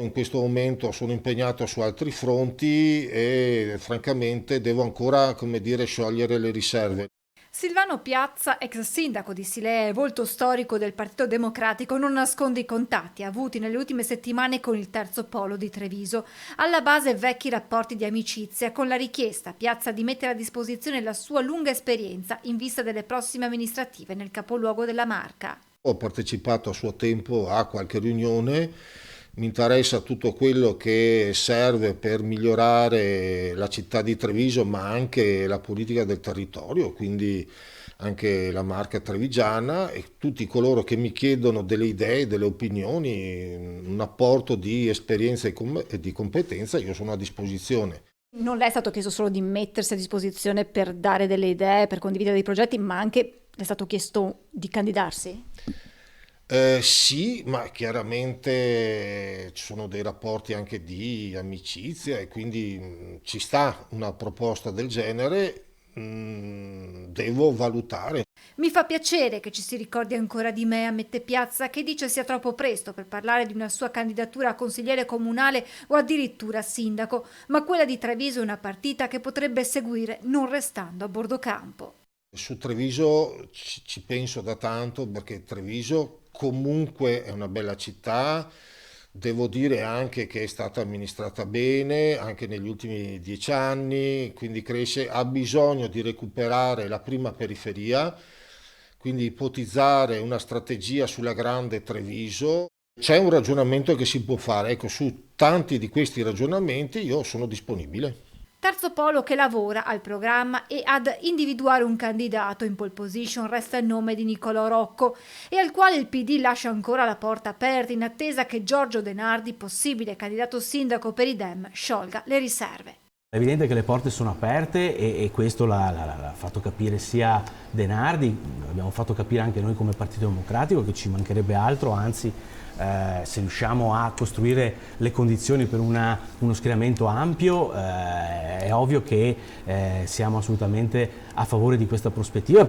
In questo momento sono impegnato su altri fronti e francamente devo ancora, come dire, sciogliere le riserve. Silvano Piazza, ex sindaco di Silea e volto storico del Partito Democratico, non nasconde i contatti avuti nelle ultime settimane con il terzo polo di Treviso. Alla base vecchi rapporti di amicizia, con la richiesta a Piazza di mettere a disposizione la sua lunga esperienza in vista delle prossime amministrative nel capoluogo della Marca. Ho partecipato a suo tempo a qualche riunione, mi interessa tutto quello che serve per migliorare la città di Treviso, ma anche la politica del territorio, quindi anche la Marca trevigiana e tutti coloro che mi chiedono delle idee, delle opinioni, un apporto di esperienza e di competenza, io sono a disposizione. Non le è stato chiesto solo di mettersi a disposizione per dare delle idee, per condividere dei progetti, ma anche le è stato chiesto di candidarsi? Sì, ma chiaramente ci sono dei rapporti anche di amicizia e quindi ci sta una proposta del genere, devo valutare. Mi fa piacere che ci si ricordi ancora di me, ammette Piazza, che dice sia troppo presto per parlare di una sua candidatura a consigliere comunale o addirittura sindaco, ma quella di Treviso è una partita che potrebbe seguire non restando a bordo campo. Su Treviso ci penso da tanto perché Treviso comunque è una bella città, devo dire anche che è stata amministrata bene anche negli ultimi 10 anni, quindi cresce, ha bisogno di recuperare la prima periferia, quindi ipotizzare una strategia sulla grande Treviso. C'è un ragionamento che si può fare, ecco, su tanti di questi ragionamenti io sono disponibile. Terzo polo che lavora al programma e ad individuare un candidato. In pole position resta il nome di Nicolò Rocco e al quale il PD lascia ancora la porta aperta in attesa che Giorgio Denardi, possibile candidato sindaco per i Dem, sciolga le riserve. È evidente che le porte sono aperte e questo l'ha fatto capire sia Denardi, l'abbiamo fatto capire anche noi come Partito Democratico, che ci mancherebbe altro, anzi se riusciamo a costruire le condizioni per uno schieramento ampio è ovvio che siamo assolutamente a favore di questa prospettiva.